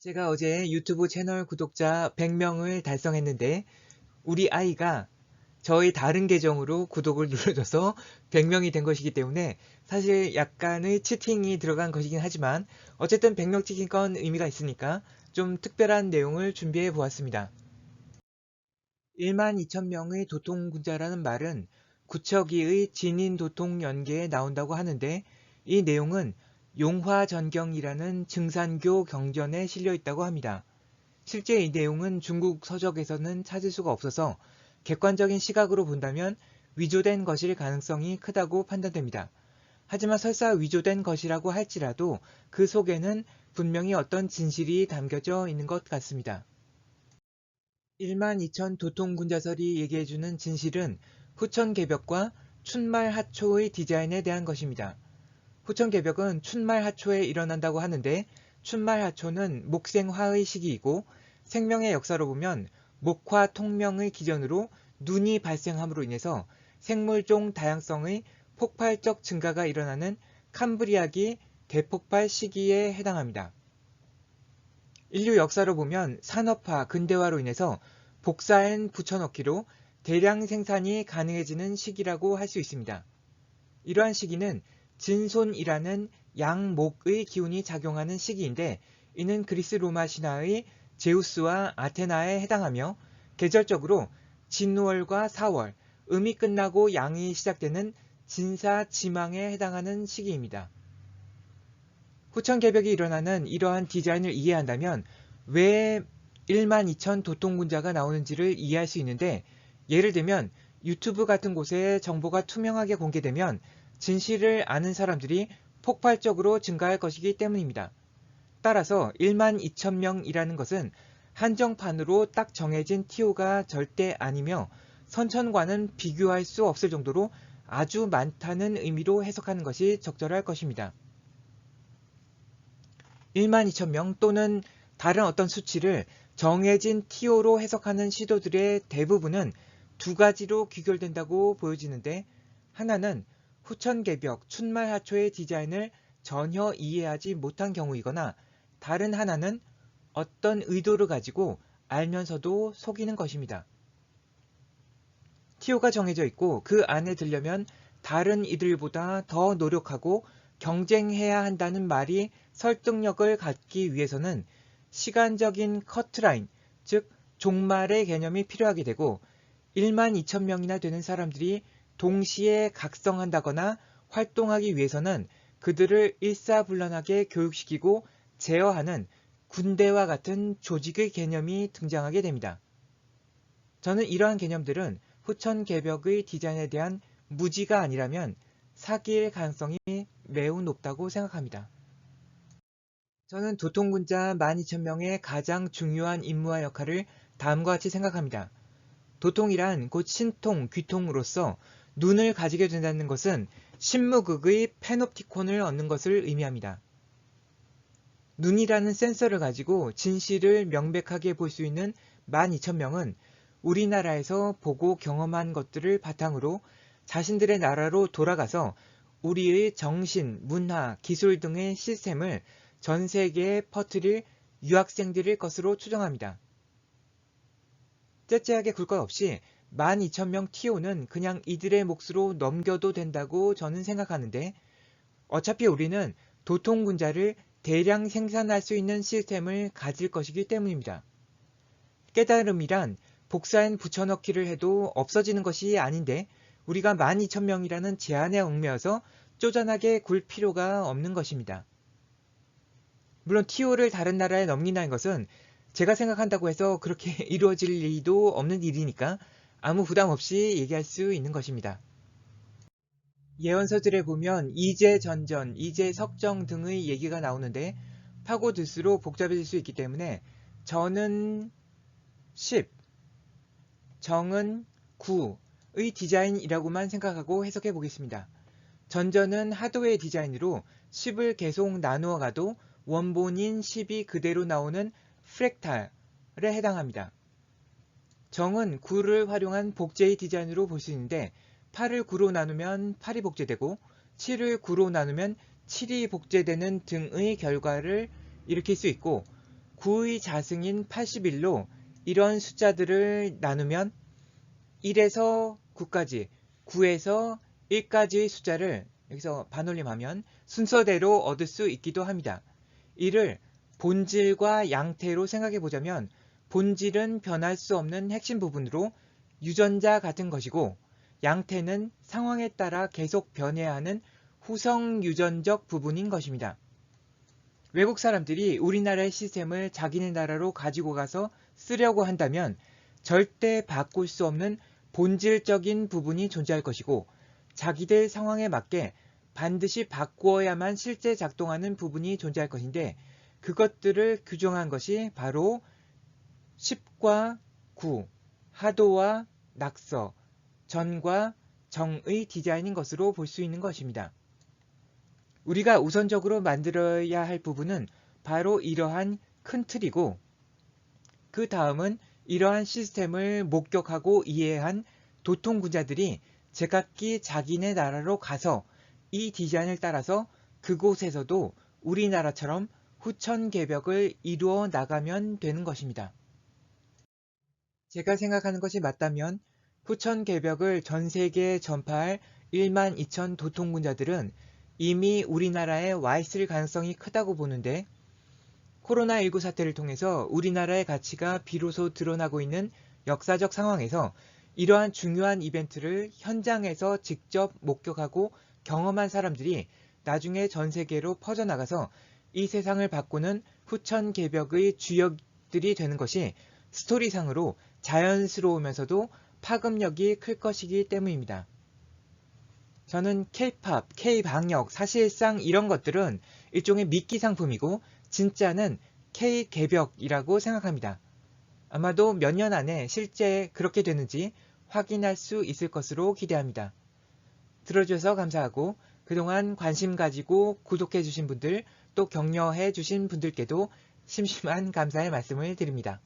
제가 어제 유튜브 채널 구독자 100명을 달성했는데 우리 아이가 저의 다른 계정으로 구독을 눌러줘서 100명이 된 것이기 때문에 사실 약간의 치팅이 들어간 것이긴 하지만 어쨌든 100명 찍힌 건 의미가 있으니까 좀 특별한 내용을 준비해 보았습니다. 1만 2천 명의 도통군자라는 말은 구척이의 진인도통 연계에 나온다고 하는데 이 내용은 용화전경이라는 증산교 경전에 실려 있다고 합니다. 실제 이 내용은 중국 서적에서는 찾을 수가 없어서 객관적인 시각으로 본다면 위조된 것일 가능성이 크다고 판단됩니다. 하지만 설사 위조된 것이라고 할지라도 그 속에는 분명히 어떤 진실이 담겨져 있는 것 같습니다. 1만 2천 도통군자설이 얘기해주는 진실은 후천개벽과 춘말하초의 디자인에 대한 것입니다. 후천개벽은 춘말하초에 일어난다고 하는데 춘말하초는 목생화의 시기이고 생명의 역사로 보면 목화 통명의 기전으로 눈이 발생함으로 인해서 생물종 다양성의 폭발적 증가가 일어나는 캄브리아기 대폭발 시기에 해당합니다. 인류 역사로 보면 산업화, 근대화로 인해서 복사엔 붙여넣기로 대량 생산이 가능해지는 시기라고 할 수 있습니다. 이러한 시기는 진손이라는 양목의 기운이 작용하는 시기인데 이는 그리스 로마 신화의 제우스와 아테나에 해당하며 계절적으로 진월과 사월, 음이 끝나고 양이 시작되는 진사지망에 해당하는 시기입니다. 후천개벽이 일어나는 이러한 디자인을 이해한다면 왜 1만 2천 도통군자가 나오는지를 이해할 수 있는데 예를 들면 유튜브 같은 곳에 정보가 투명하게 공개되면 진실을 아는 사람들이 폭발적으로 증가할 것이기 때문입니다. 따라서 1만 2천 명이라는 것은 한정판으로 딱 정해진 TO가 절대 아니며 선천과는 비교할 수 없을 정도로 아주 많다는 의미로 해석하는 것이 적절할 것입니다. 1만 2천 명 또는 다른 어떤 수치를 정해진 TO로 해석하는 시도들의 대부분은 두 가지로 귀결된다고 보여지는데 하나는 후천개벽, 춘말하초의 디자인을 전혀 이해하지 못한 경우이거나 다른 하나는 어떤 의도를 가지고 알면서도 속이는 것입니다. TO가 정해져 있고 그 안에 들려면 다른 이들보다 더 노력하고 경쟁해야 한다는 말이 설득력을 갖기 위해서는 시간적인 커트라인, 즉 종말의 개념이 필요하게 되고 1만 2천 명이나 되는 사람들이 동시에 각성한다거나 활동하기 위해서는 그들을 일사불란하게 교육시키고 제어하는 군대와 같은 조직의 개념이 등장하게 됩니다. 저는 이러한 개념들은 후천개벽의 디자인에 대한 무지가 아니라면 사기일 가능성이 매우 높다고 생각합니다. 저는 도통군자 12,000명의 가장 중요한 임무와 역할을 다음과 같이 생각합니다. 도통이란 곧 신통, 귀통으로서 눈을 가지게 된다는 것은 신무극의 패놉티콘을 얻는 것을 의미합니다. 눈이라는 센서를 가지고 진실을 명백하게 볼 수 있는 12,000명은 우리나라에서 보고 경험한 것들을 바탕으로 자신들의 나라로 돌아가서 우리의 정신, 문화, 기술 등의 시스템을 전 세계에 퍼뜨릴 유학생들일 것으로 추정합니다. 째째하게 굴 것 없이 12,000명 TO는 그냥 이들의 몫으로 넘겨도 된다고 저는 생각하는데 어차피 우리는 도통군자를 대량 생산할 수 있는 시스템을 가질 것이기 때문입니다. 깨달음이란 복사엔 붙여넣기를 해도 없어지는 것이 아닌데 우리가 12,000명이라는 제한에 얽매여서 쪼잔하게 굴 필요가 없는 것입니다. 물론 TO를 다른 나라에 넘긴다는 것은 제가 생각한다고 해서 그렇게 이루어질 리도 없는 일이니까 아무 부담 없이 얘기할 수 있는 것입니다. 예언서들에 보면 이제전전, 이제석정 등의 얘기가 나오는데 파고들수록 복잡해질 수 있기 때문에 저는 10, 정은 9의 디자인이라고만 생각하고 해석해 보겠습니다. 전전은 하드웨어 디자인으로 10을 계속 나누어 가도 원본인 10이 그대로 나오는 프랙탈에 해당합니다. 정은 9를 활용한 복제의 디자인으로 볼 수 있는데 8을 9로 나누면 8이 복제되고 7을 9로 나누면 7이 복제되는 등의 결과를 일으킬 수 있고 9의 자승인 81로 이런 숫자들을 나누면 1에서 9까지, 9에서 1까지의 숫자를 여기서 반올림하면 순서대로 얻을 수 있기도 합니다. 이를 본질과 양태로 생각해 보자면 본질은 변할 수 없는 핵심 부분으로 유전자 같은 것이고 양태는 상황에 따라 계속 변해야 하는 후성 유전적 부분인 것입니다. 외국 사람들이 우리나라의 시스템을 자기네 나라로 가지고 가서 쓰려고 한다면 절대 바꿀 수 없는 본질적인 부분이 존재할 것이고 자기들 상황에 맞게 반드시 바꾸어야만 실제 작동하는 부분이 존재할 것인데 그것들을 규정한 것이 바로 10과 9, 하도와 낙서, 전과 정의 디자인인 것으로 볼 수 있는 것입니다. 우리가 우선적으로 만들어야 할 부분은 바로 이러한 큰 틀이고 그 다음은 이러한 시스템을 목격하고 이해한 도통군자들이 제각기 자기네 나라로 가서 이 디자인을 따라서 그곳에서도 우리나라처럼 후천개벽을 이루어 나가면 되는 것입니다. 제가 생각하는 것이 맞다면 후천개벽을 전 세계에 전파할 1만 2천 도통군자들은 이미 우리나라에 와 있을 가능성이 크다고 보는데 코로나19 사태를 통해서 우리나라의 가치가 비로소 드러나고 있는 역사적 상황에서 이러한 중요한 이벤트를 현장에서 직접 목격하고 경험한 사람들이 나중에 전 세계로 퍼져나가서 이 세상을 바꾸는 후천개벽의 주역들이 되는 것이 스토리상으로 자연스러우면서도 파급력이 클 것이기 때문입니다. 저는 K-팝, K-방역, 사실상 이런 것들은 일종의 미끼 상품이고 진짜는 K-개벽이라고 생각합니다. 아마도 몇 년 안에 실제 그렇게 되는지 확인할 수 있을 것으로 기대합니다. 들어주셔서 감사하고 그동안 관심 가지고 구독해 주신 분들 또 격려해 주신 분들께도 심심한 감사의 말씀을 드립니다.